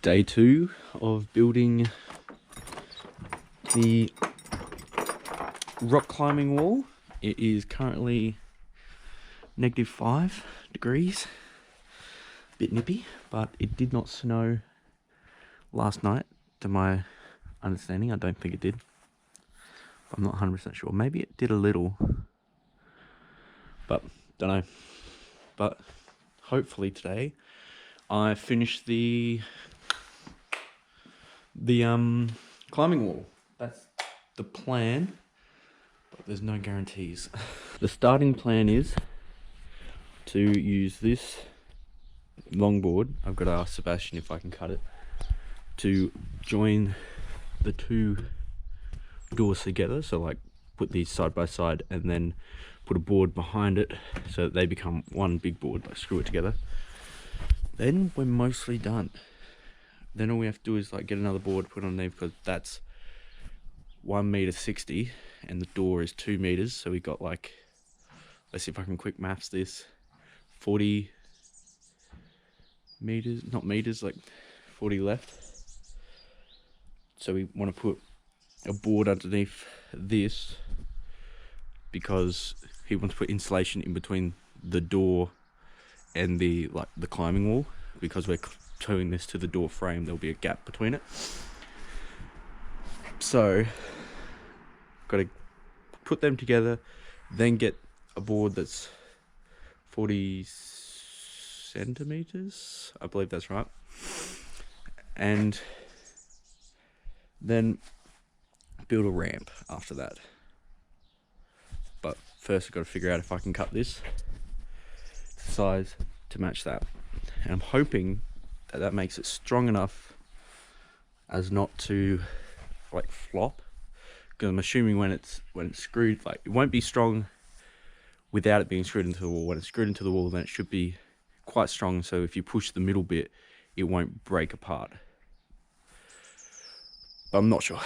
Day 2 of building the rock climbing wall. It is currently -5 degrees. Bit nippy, but it did not snow last night to my understanding. I don't think it did. I'm not 100% sure. Maybe it did a little, but don't know. But hopefully today I finish the climbing wall. That's the plan, but there's no guarantees. The starting plan is to use this longboard. I've got to ask Sebastian if I can cut it to join the two doors together. So like put these side by side and then put a board behind it so that they become one big board. Like screw it together. Then we're mostly done. Then all we have to do is like get another board, put underneath, because that's 1.60 m and the door is 2 meters. So we got like, let's see if I can quick maths this, 40 meters, not meters, like 40 left. So we want to put a board underneath this because he wants to put insulation in between the door and the climbing wall, because we're towing this to the door frame. There'll be a gap between it. So got to put them together, then get a board that's 40 centimeters, I believe that's right, and then build a ramp after that. But first I've got to figure out if I can cut this size to match that, and I'm hoping that that makes it strong enough as not to like flop, because I'm assuming when it's screwed, like it won't be strong without it being screwed into the wall. When it's screwed into the wall, then it should be quite strong, so if you push the middle bit it won't break apart. But I'm not sure.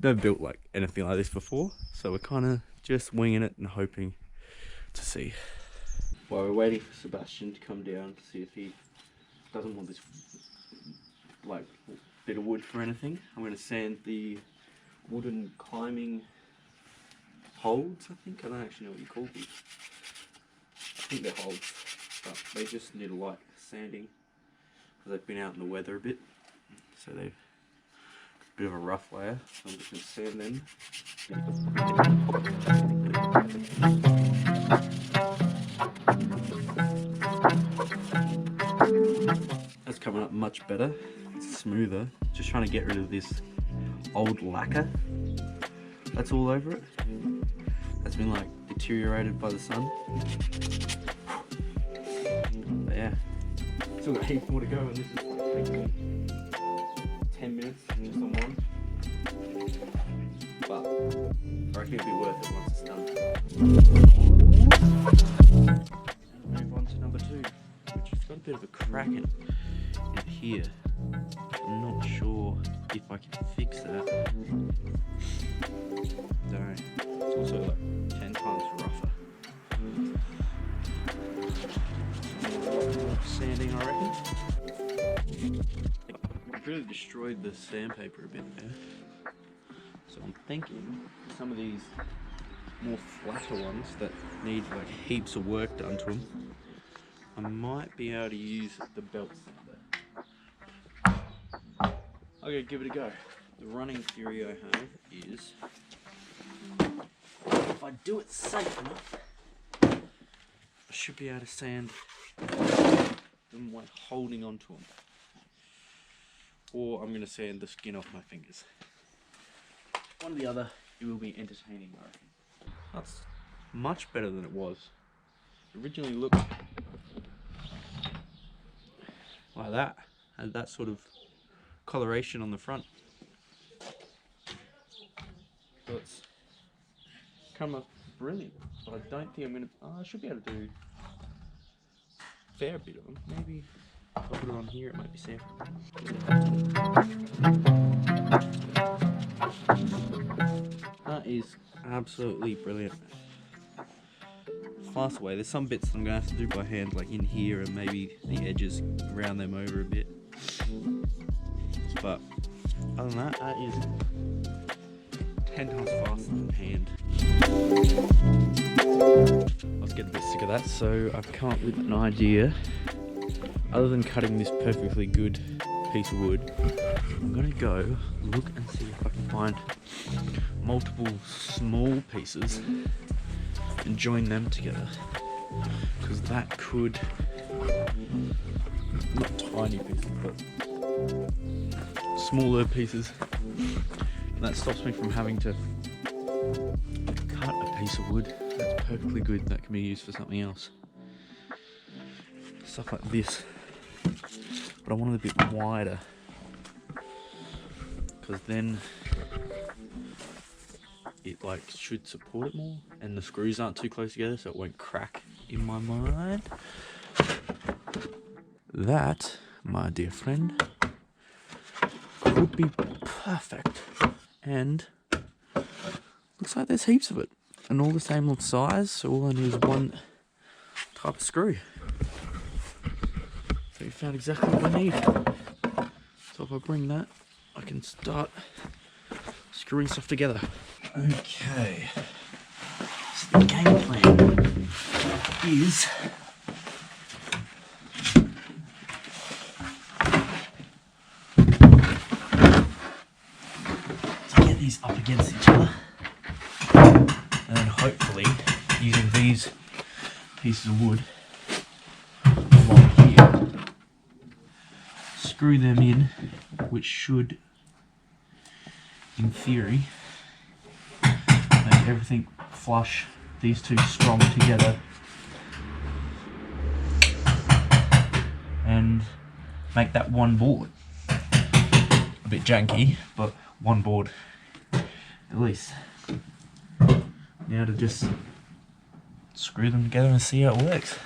Never built like anything like this before, so we're kind of just winging it and hoping to see. While we're waiting for Sebastian to come down to see if he doesn't want this like bit of wood for anything, I'm going to sand the wooden climbing holds. I don't actually know what you call these. I think they're holds, but they just need a light sanding because they've been out in the weather a bit, so they've got a bit of a rough layer. So I'm just going to sand them. That's coming up much better. It's smoother. Just trying to get rid of this old lacquer that's all over it. That's been like deteriorated by the sun. But yeah, still got a heap more to go, and this is taking me 10 minutes just on one. But I reckon it'll be worth it once it's done. And move on to number 2, which has got a bit of a crack in here. I'm not sure if I can fix that. Don't. It's also like 10 times rougher. Sanding, I reckon. I've really destroyed the sandpaper a bit there. So I'm thinking some of these more flatter ones that need like heaps of work done to them, I might be able to use the belt sander. Okay, give it a go. The running theory I have is, if I do it safe enough, I should be able to sand them while holding onto them. Or I'm going to sand the skin off my fingers. One or the other, it will be entertaining, I reckon. That's much better than it was. It originally looked like that. Had that sort of coloration on the front. So it's come up brilliant. But I don't think I'm going to... I should be able to do a fair bit of them. Maybe if I put it on here, it might be safer. That is absolutely brilliant. Fast away. There's some bits I'm going to have to do by hand, like in here, and maybe the edges, round them over a bit. other than that, that is 10 times faster than hand. I was getting a bit sick of that, so I've come up with an idea. Other than cutting this perfectly good piece of wood, I'm gonna go look and see if I can find multiple small pieces and join them together, because that could, not tiny pieces, but smaller pieces, and that stops me from having to cut a piece of wood that's perfectly good that can be used for something else. Stuff like this, but I want it a bit wider, because then it like should support it more, and the screws aren't too close together, so it won't crack in my mind. That, my dear friend, could be perfect, and looks like there's heaps of it, and all the same little size, so all I need is one type of screw. So we found exactly what I need. So if I bring that, I can start screwing stuff together. Okay, so the game plan is to get these up against each other, and then hopefully using these pieces of wood along here, screw them in, which should, in theory, make everything flush, these two strong together, and make that one board. A bit janky, but one board at least. Now to just screw them together and see how it works.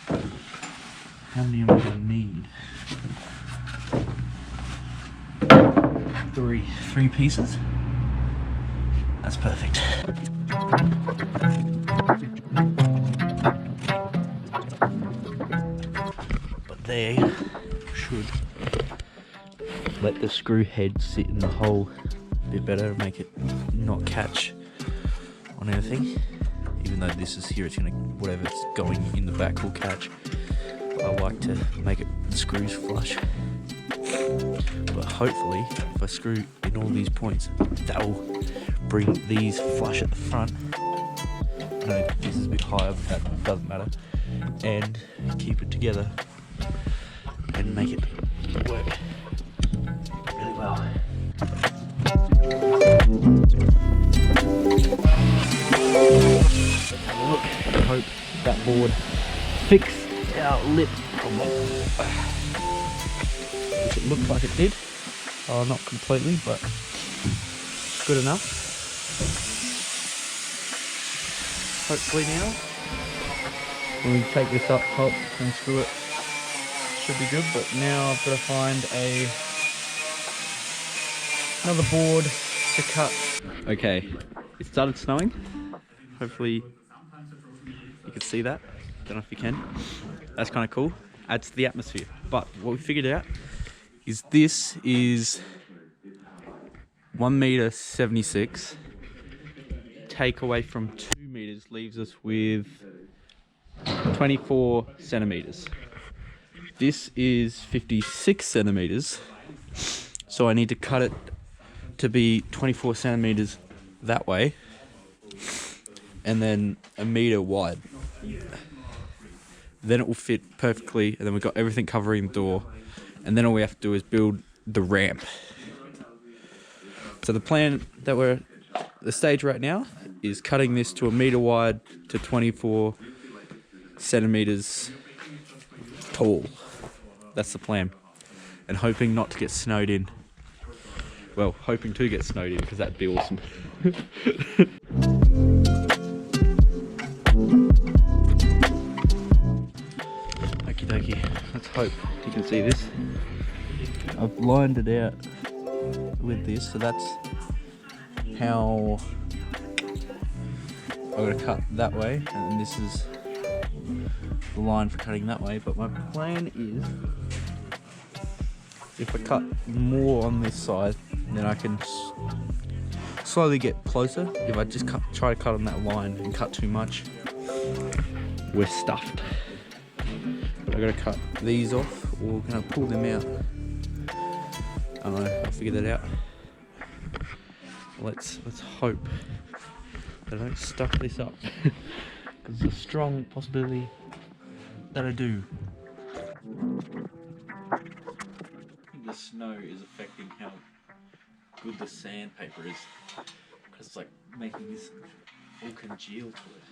How many am I going to need? Three pieces. That's perfect. But they should let the screw head sit in the hole a bit better, make it not catch on anything. Even though this is here, it's gonna, whatever's going in the back will catch. I like to make it, the screws flush. But hopefully, if I screw in all these points, that will bring these flush at the front. I know this is a bit higher, but that doesn't matter. And keep it together and make it work really well. Let's have a look. I hope that board fixed our lip problem. It looked like it did. Oh, not completely, but good enough. Hopefully now, when we take this up top and screw it, should be good. But now I've got to find another board to cut. Okay, it started snowing. Hopefully you can see that. Don't know if you can. That's kind of cool. Adds to the atmosphere. But what we figured out is this is 1.76 m. Take away from 2 meters leaves us with 24 centimeters. This is 56 centimeters. So I need to cut it to be 24 centimeters that way, and then a meter wide. Then it will fit perfectly, and then we've got everything covering the door, and then all we have to do is build the ramp. So the plan that the stage right now is cutting this to a meter wide to 24 centimeters tall. That's the plan, and hoping not to get snowed in. Well, hoping to get snowed in, because that'd be awesome. Okie dokie, let's hope you can see this. I've lined it out with this, so that's how I'm going to cut that way, and this is the line for cutting that way. But my plan is, if I cut more on this side, And then I can slowly get closer. If I just try to cut on that line and cut too much, we're stuffed. But I gotta cut these off, or can I pull them out? I don't know, I'll figure that out. Let's hope that I don't stuff this up. Because there's a strong possibility that I do. I think the snow is affecting how good the sandpaper is. Because it's like making this all congeal to it.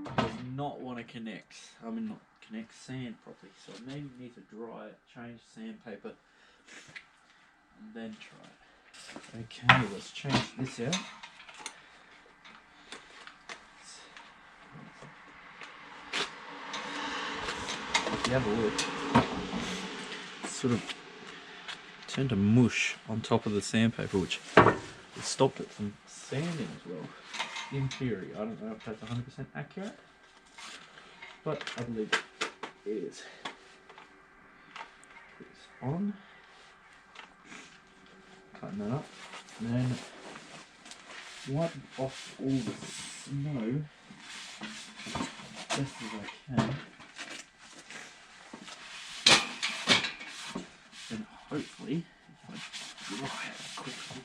It does not want to connect. I mean, not connect sand properly. So I maybe need to dry it, change sandpaper, and then try it. Okay, let's change this out. If you have a look, it's sort of turned to mush on top of the sandpaper, which stopped it from sanding as well. In theory, I don't know if that's 100% accurate, but I believe it is. Put this on. Tighten that up, and then wipe off all the snow as best as I can. Then hopefully, if I dry it quickly,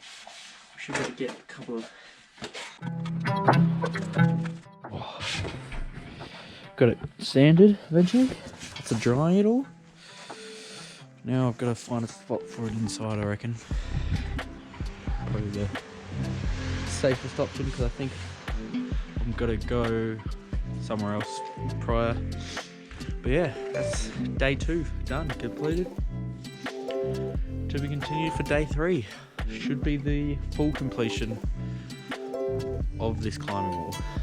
we should be able to get a couple of. Oh. Got it sanded eventually. After drying it all. Now I've got to find a spot for it inside, I reckon. Probably the safest option, because I think I'm gonna go somewhere else prior. But yeah, that's day 2 done, completed. To be continued for day 3. Should be the full completion of this climbing wall.